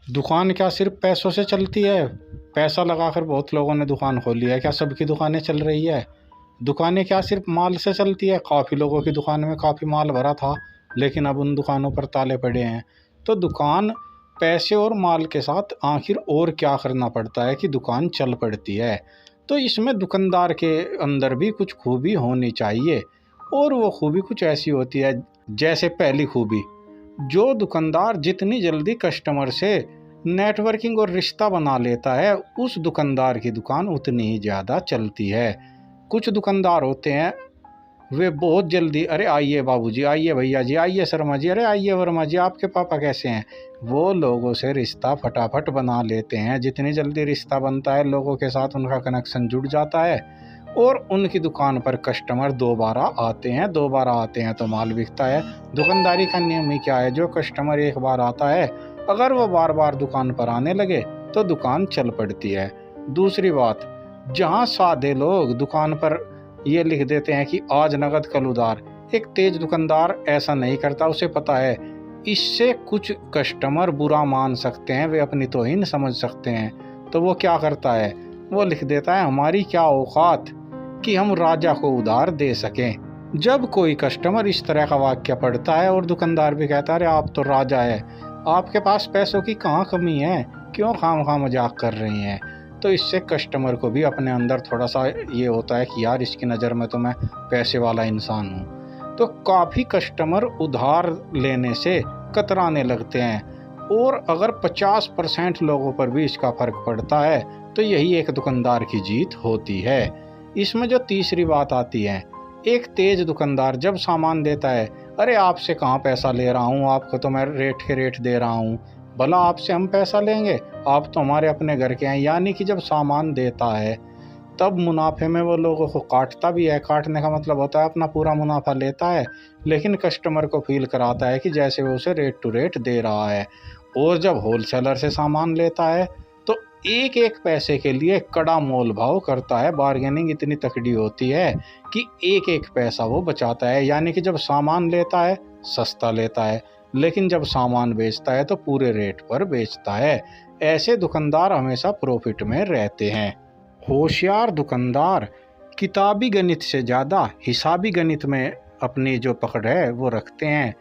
दुकान क्या सिर्फ पैसों से चलती है? पैसा लगाकर बहुत लोगों ने दुकान खोली है, क्या सबकी दुकानें चल रही है? दुकानें क्या सिर्फ माल से चलती है? काफ़ी लोगों की दुकान में काफ़ी माल भरा था, लेकिन अब उन दुकानों पर ताले पड़े हैं। तो दुकान पैसे और माल के साथ आखिर और क्या करना पड़ता है कि दुकान चल पड़ती है? तो इसमें दुकानदार के अंदर भी कुछ खूबी होनी चाहिए, और वो खूबी कुछ ऐसी होती है। जैसे पहली खूबी, जो दुकानदार जितनी जल्दी कस्टमर से नेटवर्किंग और रिश्ता बना लेता है, उस दुकानदार की दुकान उतनी ही ज़्यादा चलती है। कुछ दुकानदार होते हैं, वे बहुत जल्दी, अरे आइए बाबूजी, आइए भैया जी, आइए शर्मा जी, अरे आइए वर्मा जी, आपके पापा कैसे हैं? वो लोगों से रिश्ता फटाफट बना लेते हैं। जितनी जल्दी रिश्ता बनता है, लोगों के साथ उनका कनेक्शन जुड़ जाता है, और उनकी दुकान पर कस्टमर दोबारा आते हैं। दोबारा आते हैं तो माल बिकता है। दुकानदारी का नियम ही क्या है? जो कस्टमर एक बार आता है, अगर वो बार बार दुकान पर आने लगे तो दुकान चल पड़ती है। दूसरी बात, जहाँ सादे लोग दुकान पर ये लिख देते हैं कि आज नगद कल उधार, एक तेज दुकानदार ऐसा नहीं करता। उसे पता है इससे कुछ कस्टमर बुरा मान सकते हैं, वे अपनी तौहीन समझ सकते हैं। तो वो क्या करता है? वो लिख देता है, हमारी क्या औकात कि हम राजा को उधार दे सकें। जब कोई कस्टमर इस तरह का वाक्य पढ़ता है और दुकानदार भी कहता है, अरे आप तो राजा है, आपके पास पैसों की कहाँ कमी है, क्यों खामखा मजाक कर रही हैं? तो इससे कस्टमर को भी अपने अंदर थोड़ा सा ये होता है कि यार, इसकी नज़र में तो मैं पैसे वाला इंसान हूँ। तो काफ़ी कस्टमर उधार लेने से कतराने लगते हैं, और अगर 50% लोगों पर भी इसका फ़र्क पड़ता है तो यही एक दुकानदार की जीत होती है। इसमें जो तीसरी बात आती है, एक तेज दुकानदार जब सामान देता है, अरे आपसे कहाँ पैसा ले रहा हूँ, आपको तो मैं रेट के रेट दे रहा हूँ, भला आपसे हम पैसा लेंगे, आप तो हमारे अपने घर के हैं। यानी कि जब सामान देता है तब मुनाफे में वो लोगों को काटता भी है। काटने का मतलब होता है अपना पूरा मुनाफा लेता है, लेकिन कस्टमर को फील कराता है कि जैसे वो उसे रेट टू रेट दे रहा है। और जब होलसेलर से सामान लेता है तो एक एक पैसे के लिए कड़ा मोल भाव करता है। बार्गेनिंग इतनी तकड़ी होती है कि एक एक पैसा वो बचाता है। यानी कि जब सामान लेता है सस्ता लेता है, लेकिन जब सामान बेचता है तो पूरे रेट पर बेचता है। ऐसे दुकानदार हमेशा प्रॉफिट में रहते हैं। होशियार दुकानदार किताबी गणित से ज़्यादा हिसाबी गणित में अपनी जो पकड़ है वो रखते हैं।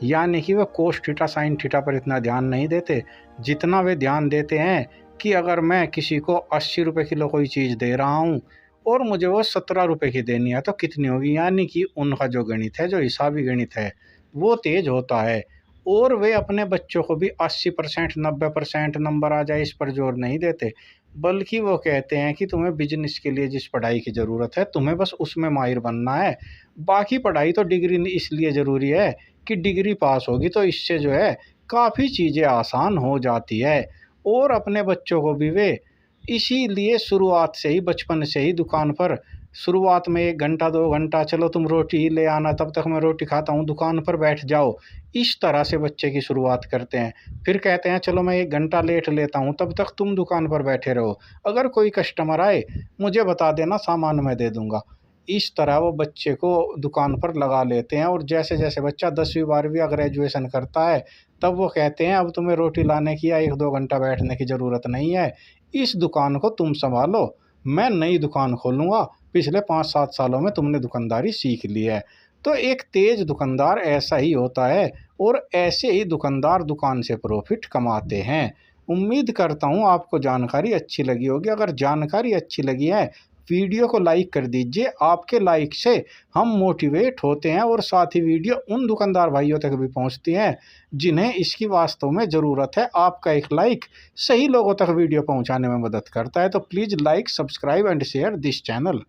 यानी कि वह कोस थीटा साइन थीटा पर इतना ध्यान नहीं देते, जितना वे ध्यान देते हैं कि अगर मैं किसी को 80 रुपये किलो कोई चीज़ दे रहा हूँ और मुझे वो 17 रुपये की देनी है तो कितनी होगी। यानी कि उनका जो गणित है, जो हिसाबी गणित है, वो तेज होता है। और वे अपने बच्चों को भी 80% 90% नंबर आ जाए इस पर जोर नहीं देते, बल्कि वो कहते हैं कि तुम्हें बिजनेस के लिए जिस पढ़ाई की ज़रूरत है, तुम्हें बस उसमें माहिर बनना है। बाकी पढ़ाई तो डिग्री इसलिए ज़रूरी है कि डिग्री पास होगी तो इससे जो है काफ़ी चीज़ें आसान हो जाती है। और अपने बच्चों को भी वे इसीलिए शुरुआत से ही, बचपन से ही दुकान पर, शुरुआत में 1 घंटा 2 घंटा, चलो तुम रोटी ही ले आना, तब तक मैं रोटी खाता हूँ, दुकान पर बैठ जाओ, इस तरह से बच्चे की शुरुआत करते हैं। फिर कहते हैं चलो मैं 1 घंटा लेट लेता हूँ, तब तक तुम दुकान पर बैठे रहो, अगर कोई कस्टमर आए मुझे बता देना, सामान मैं दे दूँगा। इस तरह वो बच्चे को दुकान पर लगा लेते हैं। और जैसे जैसे बच्चा 10वीं 12वीं या ग्रेजुएशन करता है, तब वो कहते हैं अब तुम्हें रोटी लाने की या 1-2 घंटा बैठने की ज़रूरत नहीं है, इस दुकान को तुम संभालो, मैं नई दुकान खोलूँगा, पिछले 5-7 सालों में तुमने दुकानदारी सीख ली है। तो एक तेज दुकानदार ऐसा ही होता है, और ऐसे ही दुकानदार दुकान से प्रॉफिट कमाते हैं। उम्मीद करता हूँ आपको जानकारी अच्छी लगी होगी। अगर जानकारी अच्छी लगी है, वीडियो को लाइक कर दीजिए। आपके लाइक से हम मोटिवेट होते हैं, और साथ ही वीडियो उन दुकानदार भाइयों तक भी पहुंचती है जिन्हें इसकी वास्तव में ज़रूरत है। आपका एक लाइक सही लोगों तक वीडियो पहुंचाने में मदद करता है। तो please like, subscribe and share this channel.